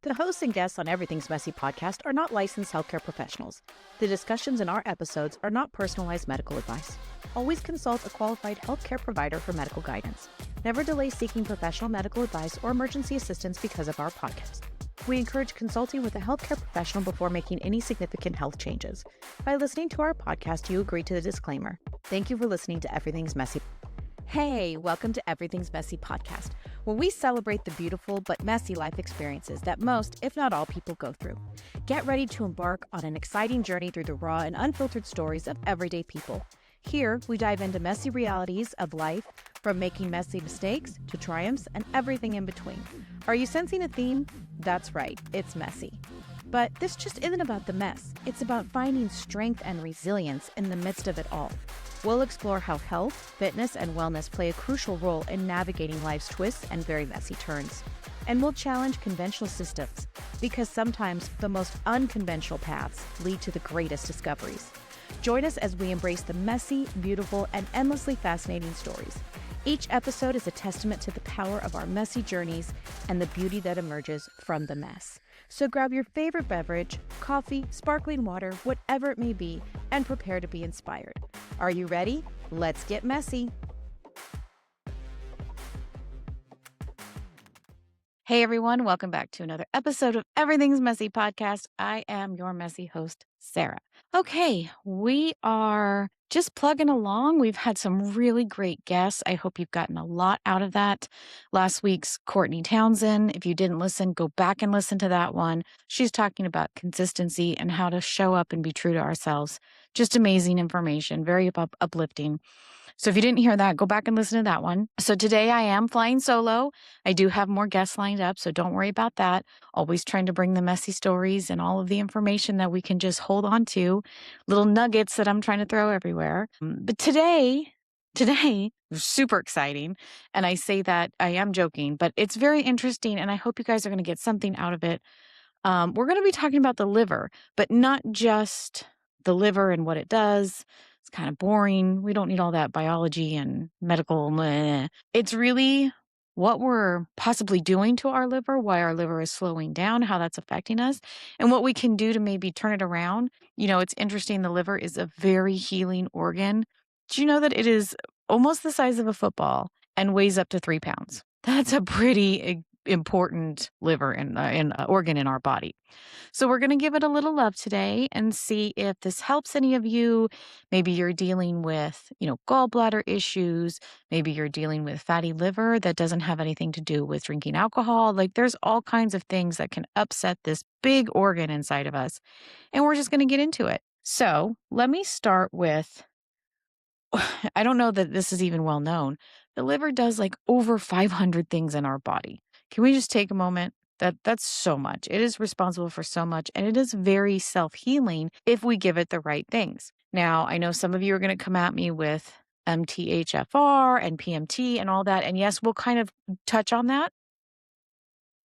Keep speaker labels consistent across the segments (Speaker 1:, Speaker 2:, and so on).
Speaker 1: The hosts and guests on Everything's Messy podcast are not licensed healthcare professionals. The discussions in our episodes are not personalized medical advice. Always consult a qualified healthcare provider for medical guidance. Never delay seeking professional medical advice or emergency assistance because of our podcast. We encourage consulting with a healthcare professional before making any significant health changes. By listening to our podcast, you agree to the disclaimer. Thank you for listening to Everything's Messy. Hey, welcome to Everything's Messy podcast, where we celebrate the beautiful but messy life experiences that most, if not all, people go through. Get ready to embark on an exciting journey through the raw and unfiltered stories of everyday people. Here, we dive into messy realities of life, from making messy mistakes to triumphs and everything in between. Are you sensing a theme? That's right, it's messy. But this just isn't about the mess. It's about finding strength and resilience in the midst of it all. We'll explore how health, fitness, and wellness play a crucial role in navigating life's twists and very messy turns. And we'll challenge conventional systems, because sometimes the most unconventional paths lead to the greatest discoveries. Join us as we embrace the messy, beautiful, and endlessly fascinating stories. Each episode is a testament to the power of our messy journeys and the beauty that emerges from the mess. So grab your favorite beverage, coffee, sparkling water, whatever it may be, and prepare to be inspired. Are you ready? Let's get messy. Hey everyone, welcome back to another episode of Everything's Messy podcast. I am your messy host, Sarah. Okay, we are just plugging along. We've had some really great guests. I hope you've gotten a lot out of that. Last week's Courtney Townsend, if you didn't listen, go back and listen to that one. She's talking about consistency and how to show up and be true to ourselves. Just amazing information, very uplifting. So if you didn't hear that, go back and listen to that one. So today I am flying solo. I do have more guests lined up, so don't worry about that. Always trying to bring the messy stories and all of the information that we can just hold on to, little nuggets that I'm trying to throw everywhere. But today, super exciting. And I say that I am joking, but it's very interesting, and I hope you guys are going to get something out of it. We're going to be talking about the liver, but not just the liver and what it does. It's kind of boring. We don't need all that biology and medical. Meh. It's really what we're possibly doing to our liver, why our liver is slowing down, how that's affecting us, and what we can do to maybe turn it around. You know, it's interesting. The liver is a very healing organ. Do you know that it is almost the size of a football and weighs up to 3 pounds? That's a pretty important liver and organ in our body. So we're going to give it a little love today and see if this helps any of you. Maybe you're dealing with, gallbladder issues. Maybe you're dealing with fatty liver that doesn't have anything to do with drinking alcohol. Like there's all kinds of things that can upset this big organ inside of us. And we're just going to get into it. So let me start with, I don't know that this is even well known. The liver does like over 500 things in our body. Can we just take a moment? That's so much. It is responsible for so much, and it is very self-healing if we give it the right things. Now, I know some of you are going to come at me with MTHFR and PMT and all that, and yes, we'll kind of touch on that.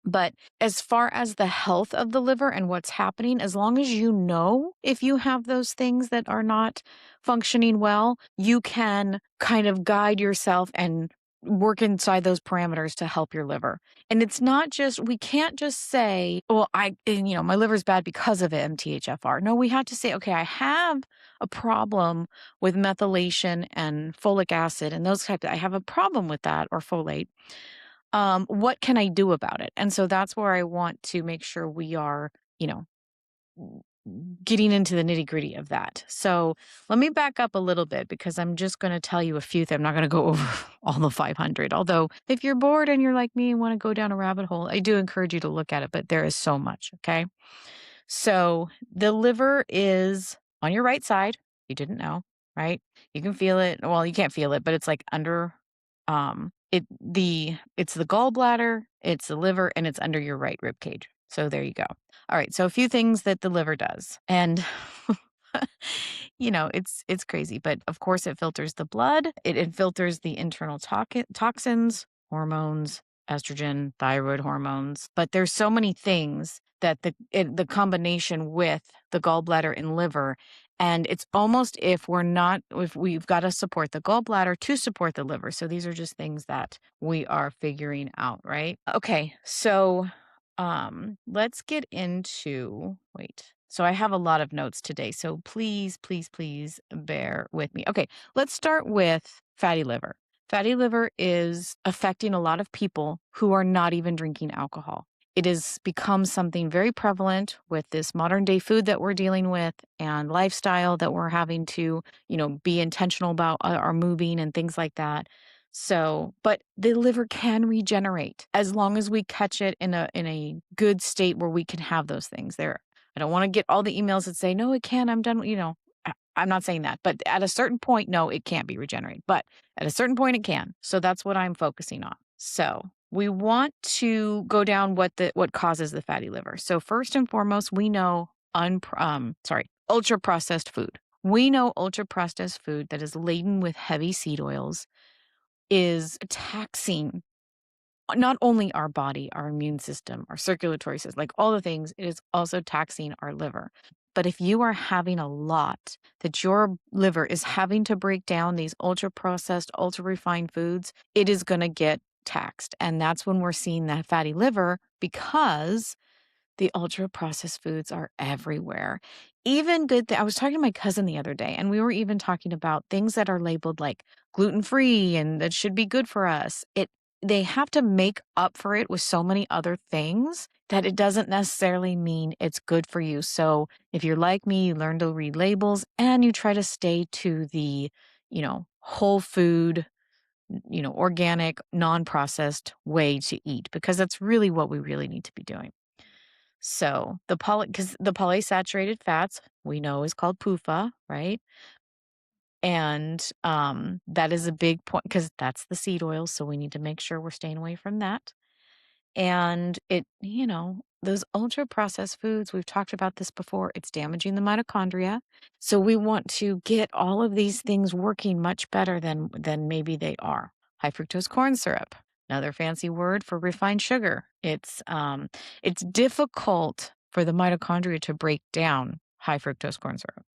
Speaker 1: But as far as the health of the liver and what's happening, as long as you know if you have those things that are not functioning well, you can kind of guide yourself and work inside those parameters to help your liver. And it's not just, we can't just say, well, my liver's bad because of MTHFR. No, we have to say, okay, I have a problem with methylation and folic acid and those types. I have a problem with that, or folate. What can I do about it? And so that's where I want to make sure we are, getting into the nitty-gritty of that. So let me back up a little bit, because I'm just going to tell you a few things. I'm not going to go over all the 500. Although if you're bored and you're like me and want to go down a rabbit hole, I do encourage you to look at it, but there is so much. Okay. So the liver is on your right side. You didn't know, right? You can feel it. Well, you can't feel it, but it's like under, it's the gallbladder, it's the liver, and it's under your right rib cage. So there you go. All right. So a few things that the liver does. And, it's crazy. But of course, it filters the blood. It filters the internal toxins, hormones, estrogen, thyroid hormones. But there's so many things that the combination with the gallbladder and liver. And it's almost if we've got to support the gallbladder to support the liver. So these are just things that we are figuring out, right? Okay. So let's get into wait. So I have a lot of notes today. So please, please, please bear with me. Okay, let's start with fatty liver. Fatty liver is affecting a lot of people who are not even drinking alcohol. It has become something very prevalent with this modern day food that we're dealing with and lifestyle that we're having to, be intentional about our moving and things like that. So, but the liver can regenerate as long as we catch it in a good state where we can have those things there. I don't want to get all the emails that say, no, it can, I'm done, I'm not saying that, but at a certain point, no, it can't be regenerated, but at a certain point it can. So that's what I'm focusing on. So we want to go down what causes the fatty liver. So first and foremost, we know ultra processed food. We know ultra processed food that is laden with heavy seed oils is taxing not only our body, our immune system, our circulatory system, like all the things, it is also taxing our liver. But if you are having a lot that your liver is having to break down these ultra processed, ultra refined foods, it is going to get taxed. And that's when we're seeing that fatty liver because the ultra processed foods are everywhere. Even I was talking to my cousin the other day, and we were even talking about things that are labeled like gluten free and that should be good for us. They have to make up for it with so many other things that it doesn't necessarily mean it's good for you. So if you're like me, you learn to read labels and you try to stay to the, whole food, organic, non-processed way to eat, because that's really what we really need to be doing. So because the polysaturated fats we know is called PUFA, right? And that is a big point because that's the seed oil. So we need to make sure we're staying away from that. And those ultra processed foods, we've talked about this before, it's damaging the mitochondria. So we want to get all of these things working much better than maybe they are. High fructose corn syrup, another fancy word for refined sugar. It's difficult for the mitochondria to break down high fructose corn syrup.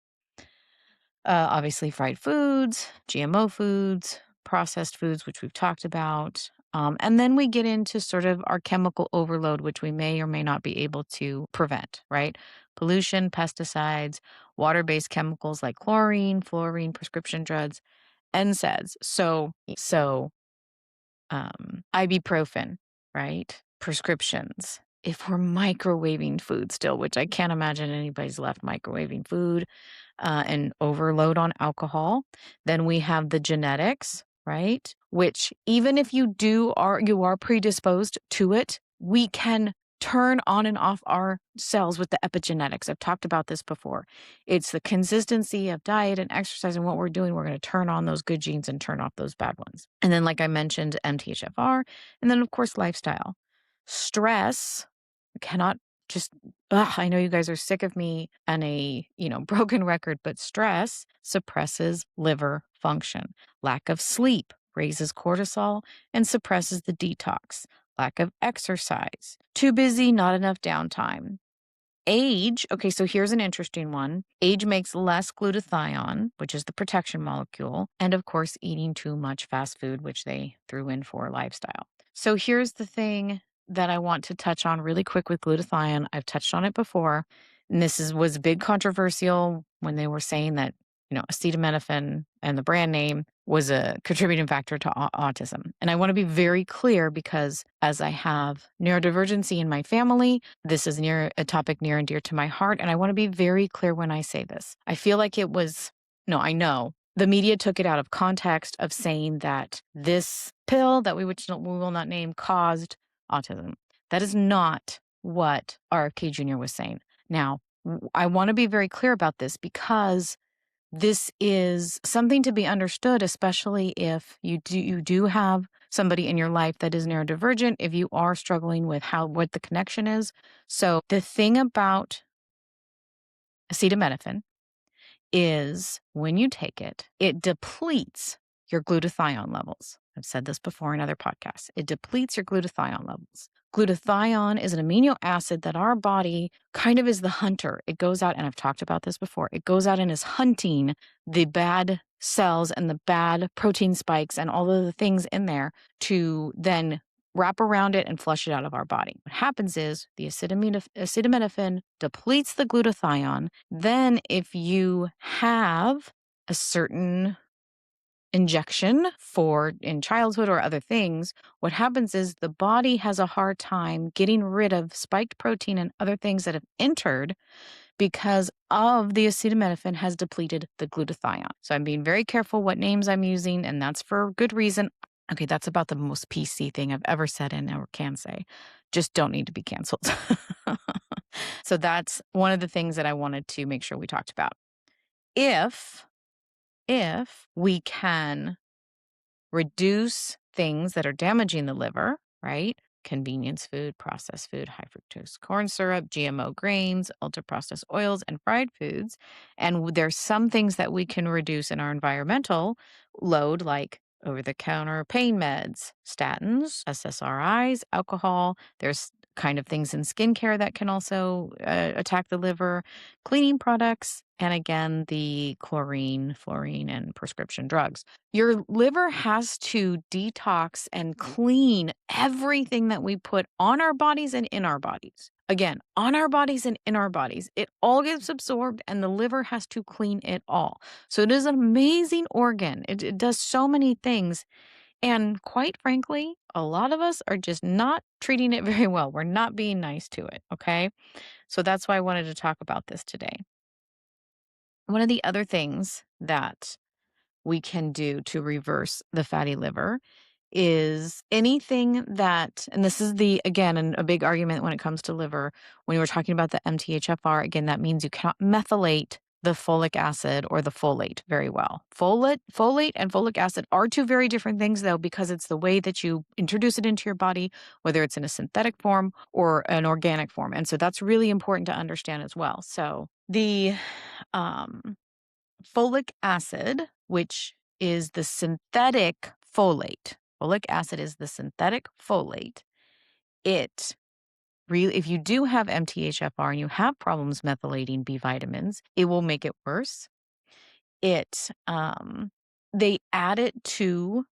Speaker 1: Obviously, fried foods, GMO foods, processed foods, which we've talked about. And then we get into sort of our chemical overload, which we may or may not be able to prevent, right? Pollution, pesticides, water-based chemicals like chlorine, fluorine, prescription drugs, NSAIDs. Ibuprofen, right? Prescriptions. If we're microwaving food still, which I can't imagine anybody's left microwaving food, and overload on alcohol. Then we have the genetics, right? Which even if you are predisposed to it, we can turn on and off our cells with the epigenetics. I've talked about this before. It's the consistency of diet and exercise and what we're doing. We're going to turn on those good genes and turn off those bad ones. And then, like I mentioned, MTHFR, and then of course, lifestyle. Stress cannot just I know you guys are sick of me and a, broken record, but stress suppresses liver function. Lack of sleep raises cortisol and suppresses the detox. Lack of exercise. Too busy, not enough downtime. Age, okay, so here's an interesting one. Age makes less glutathione, which is the protection molecule, and of course, eating too much fast food, which they threw in for lifestyle. So here's the thing that I want to touch on really quick with glutathione. I've touched on it before, and was big controversial when they were saying that, acetaminophen and the brand name was a contributing factor to autism. And I want to be very clear because as I have neurodivergency in my family, this is a topic near and dear to my heart. And I want to be very clear when I say this. I feel like I know the media took it out of context of saying that this pill that we will not name caused autism. That is not what RFK Jr. was saying. Now, I want to be very clear about this because this is something to be understood, especially if you do have somebody in your life that is neurodivergent, if you are struggling with what the connection is. So the thing about acetaminophen is when you take it, it depletes your glutathione levels. I've said this before in other podcasts. It depletes your glutathione levels. Glutathione is an amino acid that our body kind of is the hunter. It goes out, and I've talked about this before, it goes out and is hunting the bad cells and the bad protein spikes and all of the things in there to then wrap around it and flush it out of our body. What happens is the acetaminophen depletes the glutathione. Then if you have a certain injection for in childhood or other things, what happens is the body has a hard time getting rid of spiked protein and other things that have entered because of the acetaminophen has depleted the glutathione. So I'm being very careful what names I'm using, and that's for good reason. Okay, that's about the most PC thing I've ever said and or can say. Just don't need to be canceled. So that's one of the things that I wanted to make sure we talked about. If we can reduce things that are damaging the liver, right? Convenience food, processed food, high fructose corn syrup, GMO grains, ultra processed oils, and fried foods. And there's some things that we can reduce in our environmental load, like over the counter pain meds, statins, SSRIs, alcohol. There's kind of things in skincare that can also attack the liver, cleaning products, and again, the chlorine, fluorine, and prescription drugs. Your liver has to detox and clean everything that we put on our bodies and in our bodies. Again, on our bodies and in our bodies. It all gets absorbed and the liver has to clean it all. So it is an amazing organ. It does so many things. And quite frankly, a lot of us are just not treating it very well. We're not being nice to it. Okay. So that's why I wanted to talk about this today. One of the other things that we can do to reverse the fatty liver is anything that, and this is a big argument when it comes to liver, when you were talking about the MTHFR, again, that means you cannot methylate the folic acid or the folate very well. Folate and folic acid are two very different things though, because it's the way that you introduce it into your body, whether it's in a synthetic form or an organic form. And so that's really important to understand as well. So the um, folic acid, which is the synthetic folate. Folic acid is the synthetic folate. It really, if you do have MTHFR and you have problems methylating B vitamins, it will make it worse. They add it to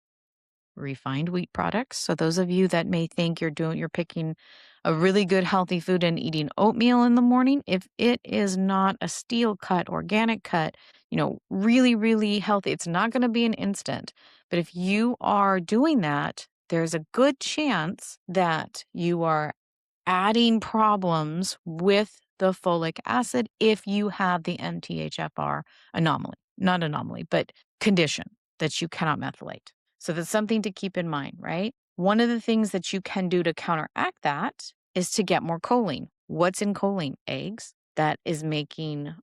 Speaker 1: refined wheat products. So those of you that may think you're picking a really good healthy food and eating oatmeal in the morning, if it is not a steel cut, organic cut, really, really healthy, it's not going to be an instant. But if you are doing that, there's a good chance that you are adding problems with the folic acid if you have the MTHFR anomaly, not anomaly, but condition that you cannot methylate. So that's something to keep in mind, right? One of the things that you can do to counteract that is to get more choline. What's in choline? Eggs. That is making,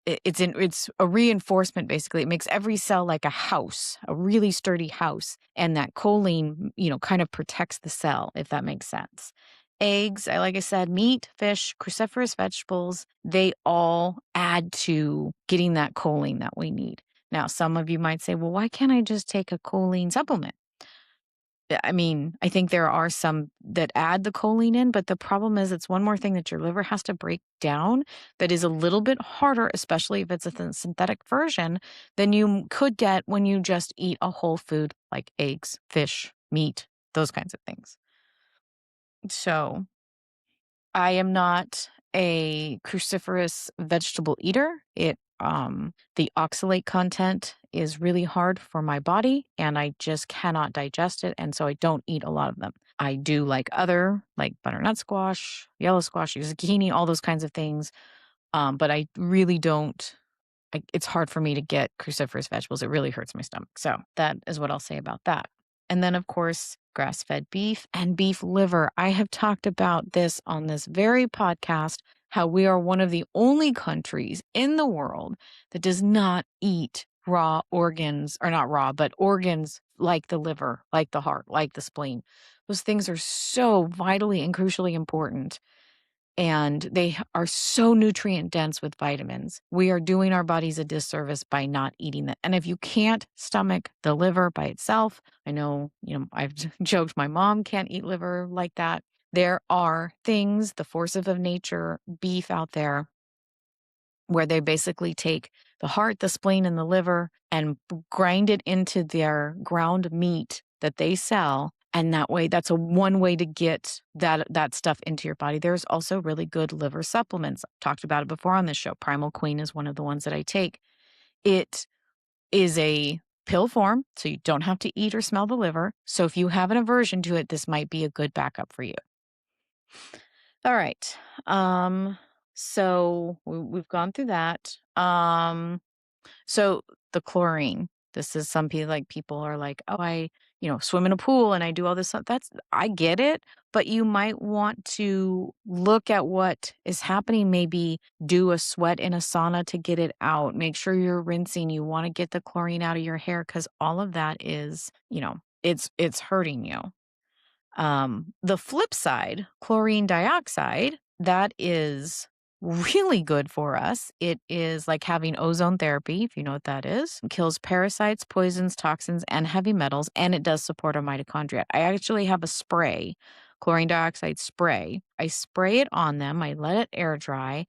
Speaker 1: it's a reinforcement basically. It makes every cell like a house, a really sturdy house. And that choline, kind of protects the cell, if that makes sense. Eggs, like I said, meat, fish, cruciferous vegetables, they all add to getting that choline that we need. Now, some of you might say, well, why can't I just take a choline supplement? I mean, I think there are some that add the choline in, but the problem is it's one more thing that your liver has to break down that is a little bit harder, especially if it's a synthetic version, than you could get when you just eat a whole food like eggs, fish, meat, those kinds of things. So I am not a cruciferous vegetable eater. The oxalate content is really hard for my body and I just cannot digest it. And so I don't eat a lot of them. I do like butternut squash, yellow squash, zucchini, all those kinds of things. But I really don't, it's hard for me to get cruciferous vegetables. It really hurts my stomach. So that is what I'll say about that. And then, of course, grass-fed beef and beef liver. I have talked about this on this very podcast, how we are one of the only countries in the world that does not eat raw organs, or not raw, but organs like the liver, like the heart, like the spleen. Those things are so vitally and crucially important. And they are so nutrient dense with vitamins. We are doing our bodies a disservice by not eating them. And if you can't stomach the liver by itself, I know, I've joked my mom can't eat liver like that. There are things, the forces of nature, beef out there, where they basically take the heart, the spleen, and the liver and grind it into their ground meat that they sell. And that way, that's a one way to get that stuff into your body. There's also really good liver supplements. I've talked about it before on this show. Primal Queen is one of the ones that I take. It is a pill form, so you don't have to eat or smell the liver. So if you have an aversion to it, this might be a good backup for you. All right. So we've gone through that. So the chlorine, this is some people are like, oh, I swim in a pool and I do all this stuff. I get it, but you might want to look at what is happening. Maybe do a sweat in a sauna to get it out. Make sure you're rinsing. You want to get the chlorine out of your hair because all of that is, it's hurting you. The flip side, chlorine dioxide, that is really good for us. It is like having ozone therapy, if you know what that is. It kills parasites, poisons, toxins, and heavy metals, and it does support our mitochondria. I actually have a spray, chlorine dioxide spray. I spray it on them, I let it air dry,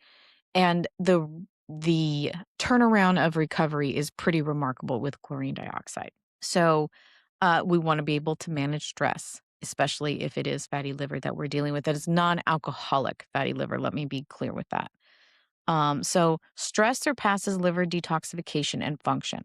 Speaker 1: and the turnaround of recovery is pretty remarkable with chlorine dioxide. So we want to be able to manage stress, especially if it is fatty liver that we're dealing with. That is non-alcoholic fatty liver. Let me be clear with that. So stress surpasses liver detoxification and function.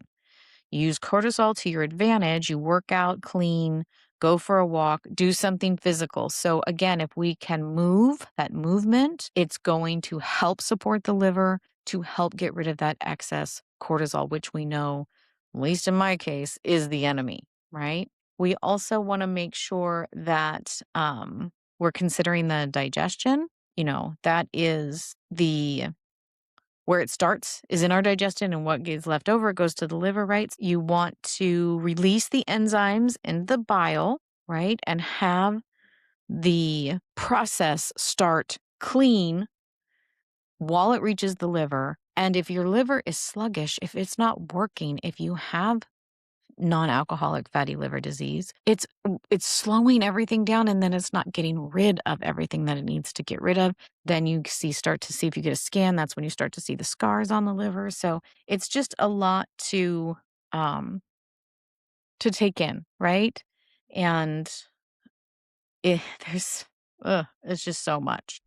Speaker 1: You use cortisol to your advantage. You work out, clean, go for a walk, do something physical. So again, if we can move, that movement, it's going to help support the liver to help get rid of that excess cortisol, which we know, at least in my case, is the enemy, right? We also want to make sure that we're considering the digestion. That is where it starts is in our digestion, and what gets left over goes to the liver, right? You want to release the enzymes in the bile, right? And have the process start clean while it reaches the liver. And if your liver is sluggish, if it's not working, if you have non-alcoholic fatty liver disease, it's slowing everything down, and then it's not getting rid of everything that it needs to get rid of. Then you start to see, if you get a scan, that's when you start to see the scars on the liver. So it's just a lot to take in, right? And it's just so much.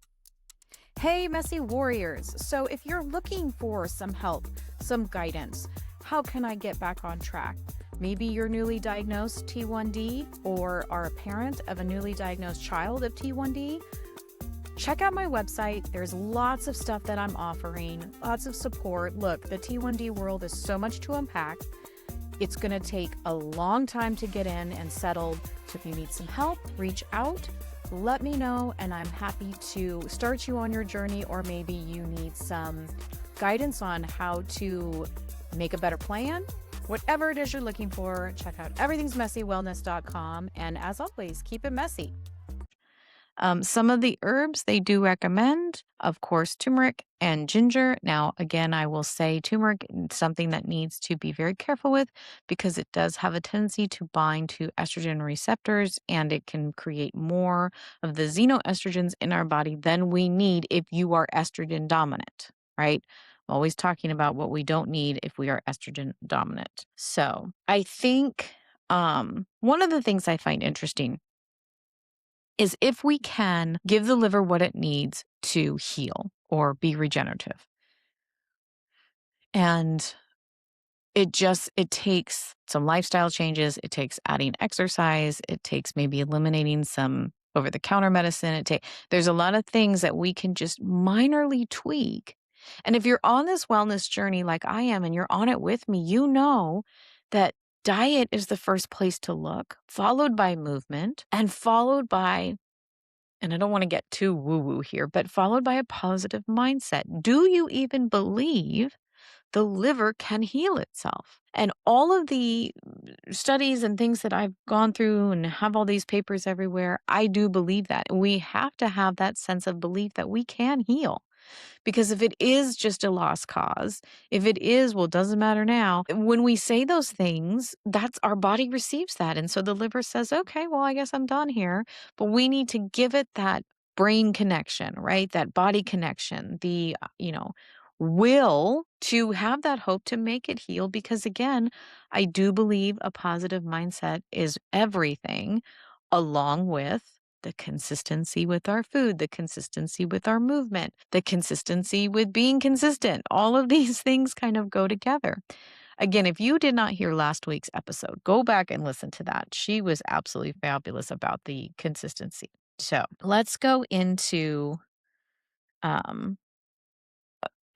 Speaker 1: Hey, messy warriors. So if you're looking for some help, some guidance, how can I get back on track? Maybe you're newly diagnosed T1D or are a parent of a newly diagnosed child of T1D. Check out my website. There's lots of stuff that I'm offering, lots of support. Look, the T1D world is so much to unpack. It's going to take a long time to get in and settled. So if you need some help, reach out. Let me know, and I'm happy to start you on your journey, or maybe you need some guidance on how to make a better plan. Whatever it is you're looking for, check out everythingsmessywellness.com. And as always, keep it messy. Some of the herbs they do recommend, of course, turmeric and ginger. Now, again, I will say turmeric is something that needs to be very careful with because it does have a tendency to bind to estrogen receptors, and it can create more of the xenoestrogens in our body than we need if you are estrogen dominant, right? I'm always talking about what we don't need if we are estrogen dominant. So I think one of the things I find interesting is if we can give the liver what it needs to heal or be regenerative. And it takes some lifestyle changes. It takes adding exercise. It takes maybe eliminating some over-the-counter medicine. There's a lot of things that we can just minorly tweak. And if you're on this wellness journey like I am and you're on it with me, you know that diet is the first place to look, followed by movement, and followed by, and I don't want to get too woo-woo here, but followed by a positive mindset. Do you even believe the liver can heal itself? And all of the studies and things that I've gone through and have all these papers everywhere, I do believe that. We have to have that sense of belief that we can heal. Because if it is just a lost cause, if it is, well, it doesn't matter now. When we say those things, that's our body receives that. And so the liver says, okay, well, I guess I'm done here. But we need to give it that brain connection, right? That body connection, will to have that hope to make it heal. Because again, I do believe a positive mindset is everything, along with the consistency with our food, the consistency with our movement, the consistency with being consistent. All of these things kind of go together. Again, if you did not hear last week's episode, go back and listen to that. She was absolutely fabulous about the consistency. So let's go into um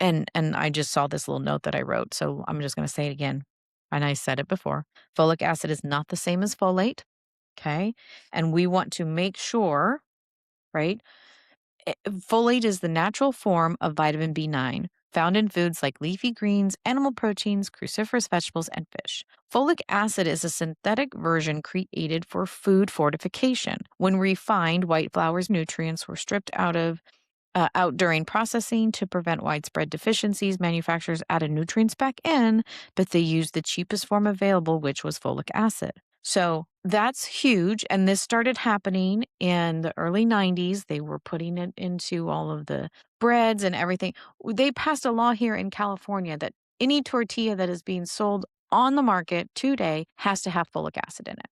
Speaker 1: and I just saw this little note that I wrote, so I'm just going to say it again. And I said it before. Folic acid is not the same as folate, okay? And we want to make sure, right? Folate is the natural form of vitamin B9 found in foods like leafy greens, animal proteins, cruciferous vegetables, and fish. Folic acid is a synthetic version created for food fortification. When refined, white flour's nutrients were stripped out during processing to prevent widespread deficiencies. Manufacturers added nutrients back in, but they used the cheapest form available, which was folic acid. So that's huge. And this started happening in the early 90s. They were putting it into all of the breads and everything. They passed a law here in California that any tortilla that is being sold on the market today has to have folic acid in it.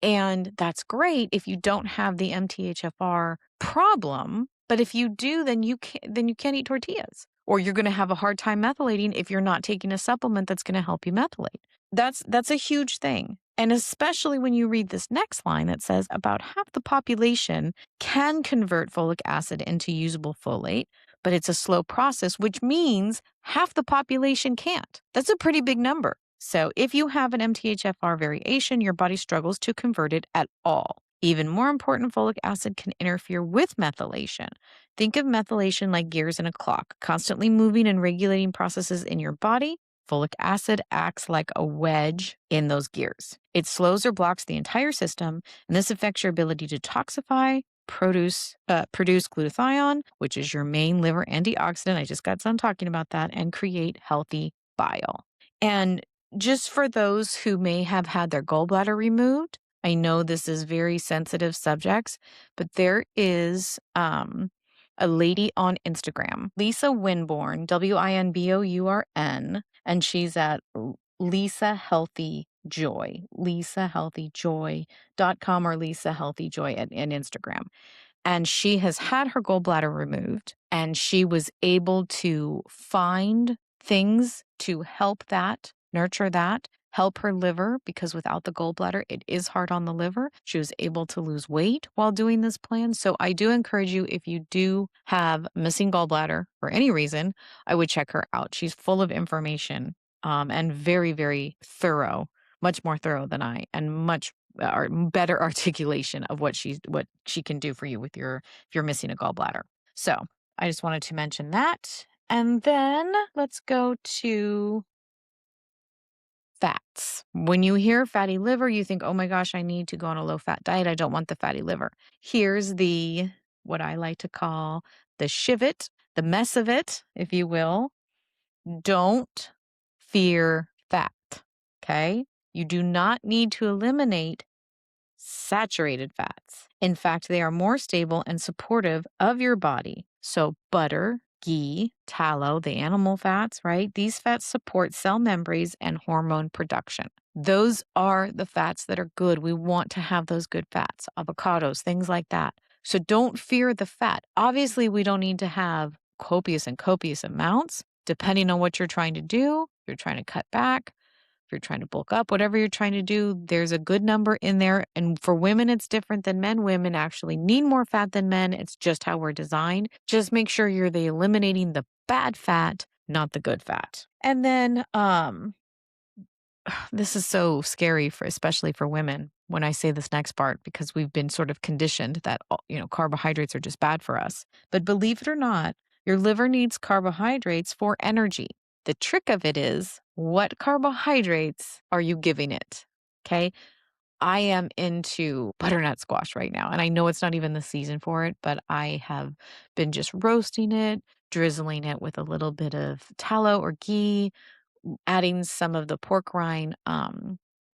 Speaker 1: And that's great if you don't have the MTHFR problem, but if you do, then you can't eat tortillas, or you're going to have a hard time methylating if you're not taking a supplement that's going to help you methylate. That's a huge thing. And especially when you read this next line that says about half the population can convert folic acid into usable folate, but it's a slow process, which means half the population can't. That's a pretty big number. So if you have an MTHFR variation, your body struggles to convert it at all. Even more important, folic acid can interfere with methylation. Think of methylation like gears in a clock, constantly moving and regulating processes in your body. Folic acid acts like a wedge in those gears. It slows or blocks the entire system, and this affects your ability to toxify, produce glutathione, which is your main liver antioxidant. I just got done talking about that, and create healthy bile. And just for those who may have had their gallbladder removed, I know this is very sensitive subjects, but there is a lady on Instagram, Lisa Winborn, Winbourn, and she's at Lisa Healthy Joy, lisahealthyjoy.com or Lisa Healthy Joy at Instagram. And she has had her gallbladder removed, and she was able to find things to help that, nurture that, help her liver, because without the gallbladder, it is hard on the liver. She was able to lose weight while doing this plan. So I do encourage you, if you do have missing gallbladder for any reason, I would check her out. She's full of information and very, very thorough, much more thorough than I, and much better articulation of what she can do for you with if you're missing a gallbladder. So I just wanted to mention that. And then let's go to fats. When you hear fatty liver, you think, oh my gosh, I need to go on a low fat diet. I don't want the fatty liver. Here's what I like to call the shivet, the mess of it, if you will. Don't fear fat. Okay. You do not need to eliminate saturated fats. In fact, they are more stable and supportive of your body. So butter, ghee, tallow, the animal fats, right? These fats support cell membranes and hormone production. Those are the fats that are good. We want to have those good fats, avocados, things like that. So don't fear the fat. Obviously, we don't need to have copious amounts, depending on what you're trying to do. If you're trying to cut back, if you're trying to bulk up, whatever you're trying to do, there's a good number in there. And for women, it's different than men. Women actually need more fat than men. It's just how we're designed. Just make sure you're eliminating the bad fat, not the good fat. And then this is so scary especially for women when I say this next part, because we've been sort of conditioned that carbohydrates are just bad for us. But believe it or not, your liver needs carbohydrates for energy. The trick of it is, what carbohydrates are you giving it? Okay. I am into butternut squash right now, and I know it's not even the season for it, but I have been just roasting it, drizzling it with a little bit of tallow or ghee, adding some of the pork rind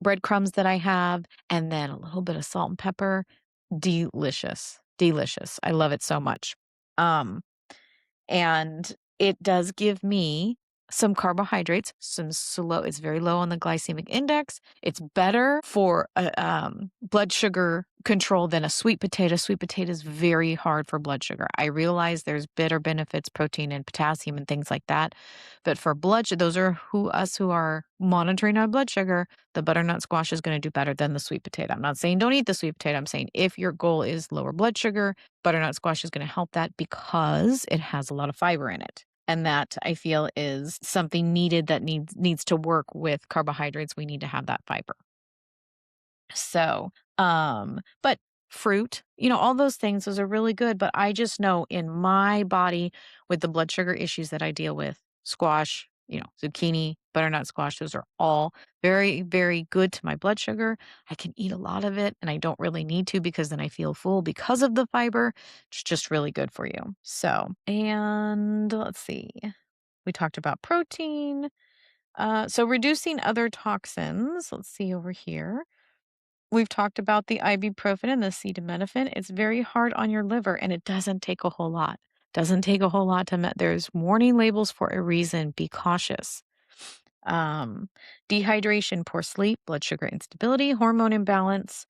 Speaker 1: breadcrumbs that I have, and then a little bit of salt and pepper. Delicious. Delicious. I love it so much. And It does give me some carbohydrates, some slow it's very low on the glycemic index. It's better for blood sugar control than a sweet potato. Sweet potato is very hard for blood sugar. I realize there's bitter benefits, protein and potassium and things like that. But for blood sugar, those are us who are monitoring our blood sugar. The butternut squash is going to do better than the sweet potato. I'm not saying don't eat the sweet potato. I'm saying if your goal is lower blood sugar, butternut squash is going to help that because it has a lot of fiber in it. And that I feel is something needed that needs to work with carbohydrates. We need to have that fiber. So, but fruit, all those things, those are really good. But I just know in my body with the blood sugar issues that I deal with, squash, zucchini, butternut squash, those are all very, very good to my blood sugar. I can eat a lot of it and I don't really need to because then I feel full because of the fiber. It's just really good for you. So, and let's see. We talked about protein. So reducing other toxins. Let's see over here. We've talked about the ibuprofen and the acetaminophen. It's very hard on your liver and it doesn't take a whole lot. Doesn't take a whole lot there's warning labels for a reason. Be cautious. Dehydration, poor sleep, blood sugar instability, hormone imbalance.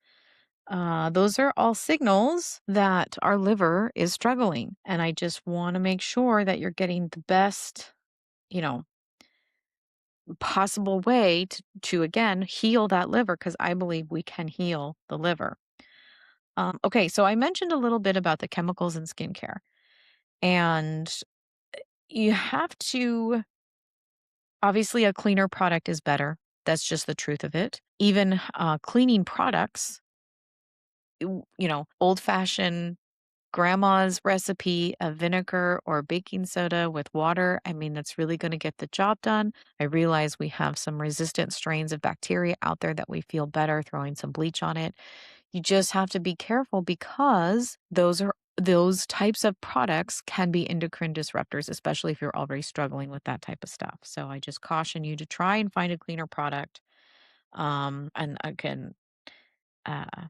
Speaker 1: Those are all signals that our liver is struggling. And I just want to make sure that you're getting the best, you know, possible way to again heal that liver because I believe we can heal the liver. Okay, so I mentioned a little bit about the chemicals in skincare, and you have to obviously a cleaner product is better. That's just the truth of it. Even cleaning products, old fashioned grandma's recipe of vinegar or baking soda with water, I mean, that's really going to get the job done. I realize we have some resistant strains of bacteria out there that we feel better throwing some bleach on it. You just have to be careful because those types of products can be endocrine disruptors, especially if you're already struggling with that type of stuff. So I just caution you to try and find a cleaner product. And again,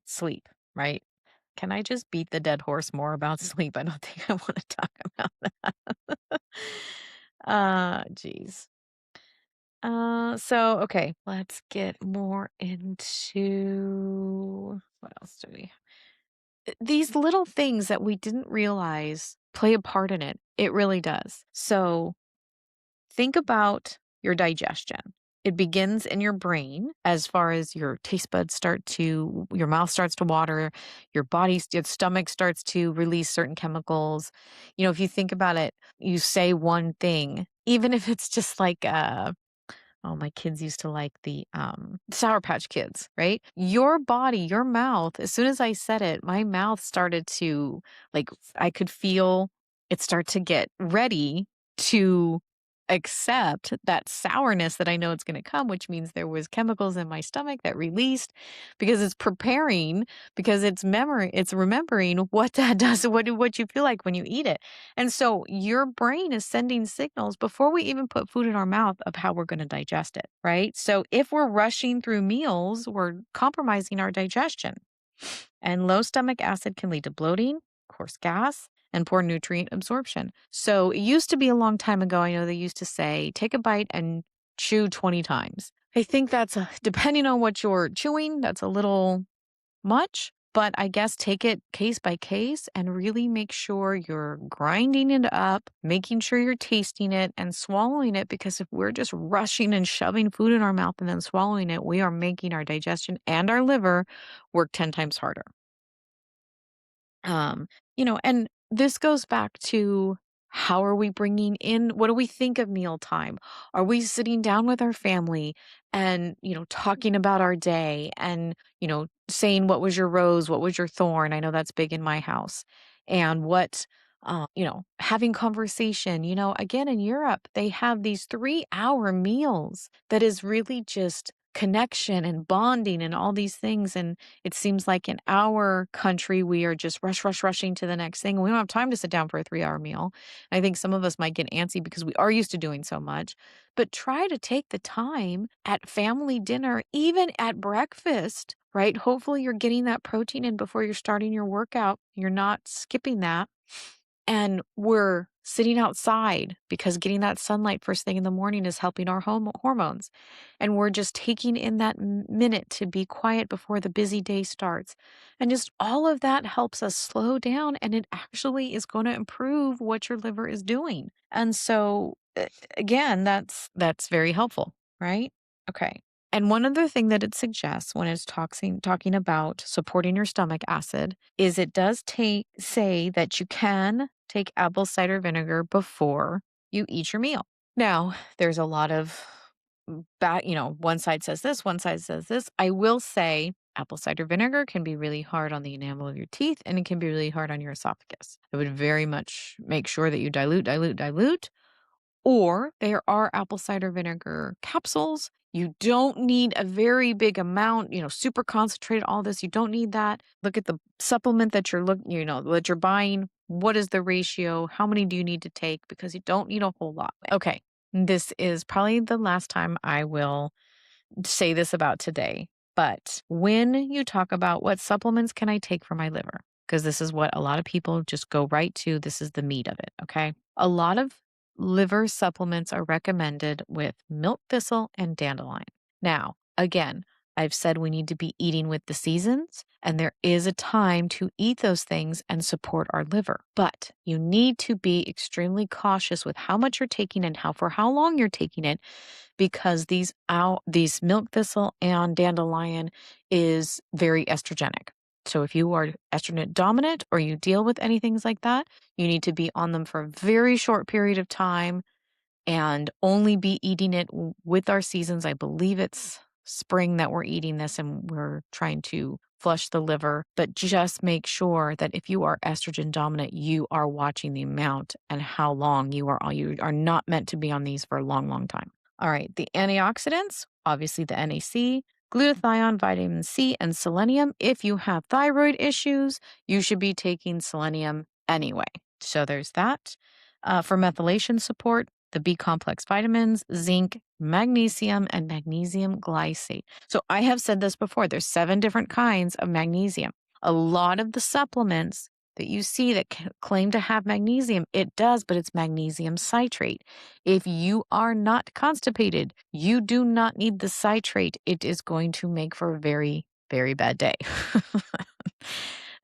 Speaker 1: sleep, right? Can I just beat the dead horse more about sleep? I don't think I want to talk about that. Geez. So okay, let's get more into what else do we these little things that we didn't realize play a part in it. It really does. So think about your digestion. It begins in your brain as far as your taste buds your mouth starts to water, your stomach starts to release certain chemicals. If you think about it, you say one thing, even if it's just like, oh, my kids used to like the Sour Patch Kids, right? Your body, your mouth, as soon as I said it, my mouth started to I could feel it start to get ready to accept that sourness that I know it's going to come, which means there was chemicals in my stomach that released because it's preparing, because it's remembering what that does, what you feel like when you eat it. And so your brain is sending signals before we even put food in our mouth of how we're going to digest it, right? So if we're rushing through meals, we're compromising our digestion. And low stomach acid can lead to bloating, coarse gas, and poor nutrient absorption. So it used to be a long time ago. I know they used to say, take a bite and chew 20 times. I think depending on what you're chewing, that's a little much, but I guess take it case by case and really make sure you're grinding it up, making sure you're tasting it and swallowing it, because if we're just rushing and shoving food in our mouth and then swallowing it, we are making our digestion and our liver work 10 times harder. Um, and this goes back to how are we bringing in, what do we think of mealtime? Are we sitting down with our family and, talking about our day and, saying, what was your rose? What was your thorn? I know that's big in my house. And having conversation, again, in Europe, they have these 3-hour meals that is really just connection and bonding and all these things. And it seems like in our country, we are just rushing to the next thing. We don't have time to sit down for a 3-hour meal. I think some of us might get antsy because we are used to doing so much. But try to take the time at family dinner, even at breakfast, right? Hopefully you're getting that protein in before you're starting your workout. You're not skipping that. And we're sitting outside because getting that sunlight first thing in the morning is helping our hormones. And we're just taking in that minute to be quiet before the busy day starts. And just all of that helps us slow down, and it actually is going to improve what your liver is doing. And so again, that's very helpful, right? Okay. And one other thing that it suggests when it's talking about supporting your stomach acid is it does say that you can take apple cider vinegar before you eat your meal. Now, there's a lot of one side says this, one side says this. I will say apple cider vinegar can be really hard on the enamel of your teeth, and it can be really hard on your esophagus. I would very much make sure that you dilute. Or there are apple cider vinegar capsules. You don't need a very big amount, super concentrated, all this. You don't need that. Look at the supplement that that you're buying. What is the ratio? How many do you need to take? Because you don't need a whole lot. Okay. This is probably the last time I will say this about today. But when you talk about what supplements can I take for my liver, because this is what a lot of people just go right to, this is the meat of it. Okay. A lot of liver supplements are recommended with milk thistle and dandelion. Now, again, I've said we need to be eating with the seasons, and there is a time to eat those things and support our liver. But you need to be extremely cautious with how much you're taking and for how long you're taking it, because these milk thistle and dandelion is very estrogenic. So if you are estrogen dominant or you deal with anything like that, you need to be on them for a very short period of time and only be eating it with our seasons. I believe it's spring that we're eating this, and we're trying to flush the liver. But just make sure that if you are estrogen dominant, you are watching the amount and how long you are not meant to be on these for a long, long time. All right, the antioxidants, obviously the NAC, glutathione, vitamin C, and selenium. If you have thyroid issues, you should be taking selenium anyway. So there's that. For methylation support, the B complex vitamins, zinc, magnesium, and magnesium glycate. So I have said this before, there's 7 different kinds of magnesium. A lot of the supplements that you see that claim to have magnesium, it does, but it's magnesium citrate. If you are not constipated, you do not need the citrate. It is going to make for a very, very bad day.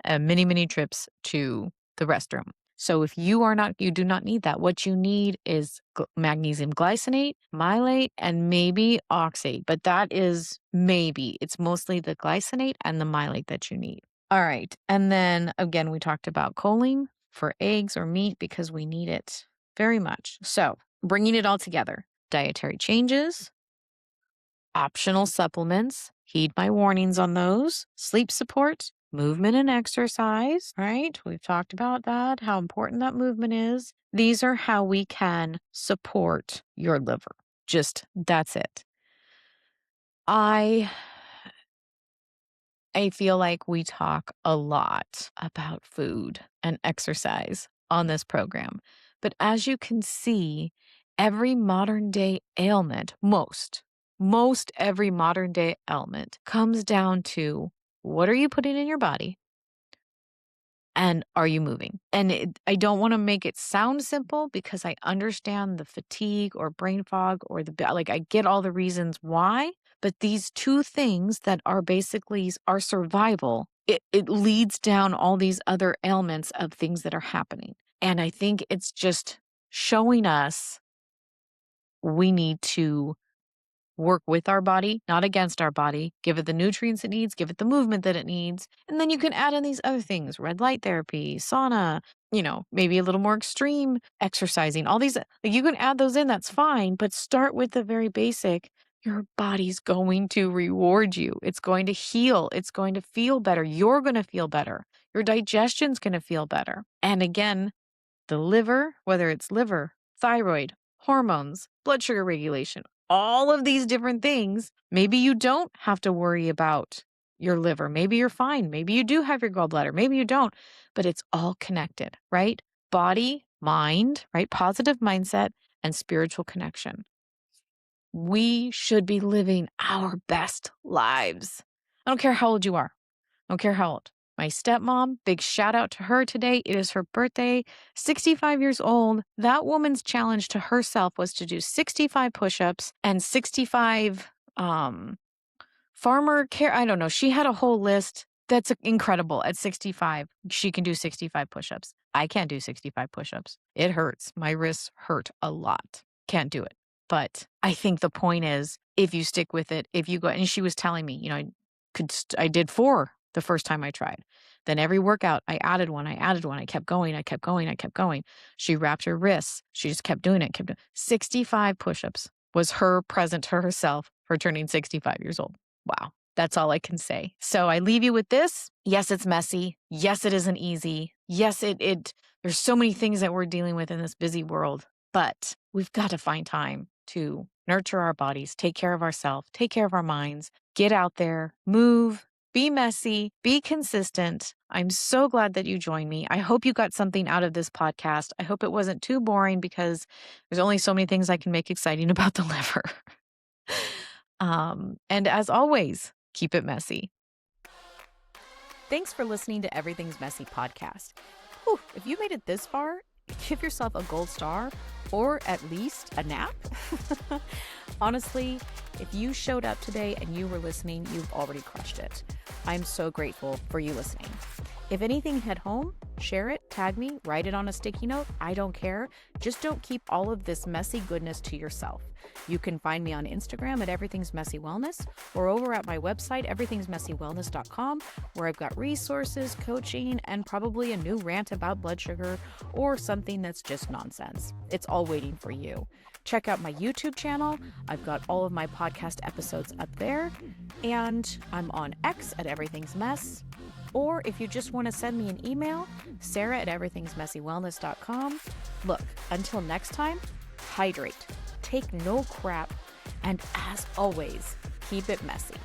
Speaker 1: Many, many trips to the restroom. So if you do not need that. What you need is magnesium glycinate, mylate, and maybe oxate. But that is maybe. It's mostly the glycinate and the mylate that you need. All right. And then again, we talked about choline for eggs or meat because we need it very much. So bringing it all together, dietary changes, optional supplements, heed my warnings on those, sleep support, movement and exercise, right? We've talked about that, how important that movement is. These are how we can support your liver. That's it. I feel like we talk a lot about food and exercise on this program. But as you can see, every modern day ailment, most every modern day ailment comes down to what are you putting in your body? And are you moving? And I don't want to make it sound simple because I understand the fatigue or brain fog or I get all the reasons why. But these 2 things that are basically our survival, it leads down all these other ailments of things that are happening. And I think it's just showing us we need to work with our body, not against our body, give it the nutrients it needs, give it the movement that it needs. And then you can add in these other things, red light therapy, sauna, maybe a little more extreme exercising, all these, you can add those in, that's fine, but start with the very basic. Your body's going to reward you. It's going to heal. It's going to feel better. You're going to feel better. Your digestion's going to feel better. And again, the liver, whether it's liver, thyroid, hormones, blood sugar regulation, all of these different things, maybe you don't have to worry about your liver. Maybe you're fine. Maybe you do have your gallbladder. Maybe you don't, but it's all connected, right? Body, mind, right? Positive mindset and spiritual connection. We should be living our best lives. I don't care how old you are. I don't care how old. My stepmom, big shout out to her today. It is her birthday, 65 years old. That woman's challenge to herself was to do 65 push-ups and 65 farmer care. I don't know. She had a whole list. That's incredible. At 65, she can do 65 push-ups. I can't do 65 push-ups. It hurts. My wrists hurt a lot. Can't do it. But I think the point is, if you stick with it, if you go, and she was telling me, I did 4 the first time I tried. Then every workout, I added one. I kept going. She wrapped her wrists. She just kept doing it. 65 push-ups was her present to herself for turning 65 years old. Wow. That's all I can say. So I leave you with this. Yes, it's messy. Yes, it isn't easy. Yes, there's so many things that we're dealing with in this busy world, but we've got to find time to nurture our bodies, take care of ourselves, take care of our minds, get out there, move, be messy, be consistent. I'm so glad that you joined me. I hope you got something out of this podcast. I hope it wasn't too boring because there's only so many things I can make exciting about the liver. And as always, keep it messy. Thanks for listening to Everything's Messy podcast. Whew, if you made it this far, give yourself a gold star or at least a nap. Honestly, if you showed up today and you were listening, you've already crushed it. I'm so grateful for you listening. If anything hit home, share it, tag me, write it on a sticky note. I don't care. Just don't keep all of this messy goodness to yourself. You can find me on Instagram at Everything's Messy Wellness or over at my website, everythingsmessywellness.com, where I've got resources, coaching, and probably a new rant about blood sugar or something that's just nonsense. It's all waiting for you. Check out my YouTube channel. I've got all of my podcast episodes up there. And I'm on X at Everything's Mess. Or if you just want to send me an email, Sarah at everythingsmessywellness.com. Look, until next time, hydrate, take no crap, and as always, keep it messy.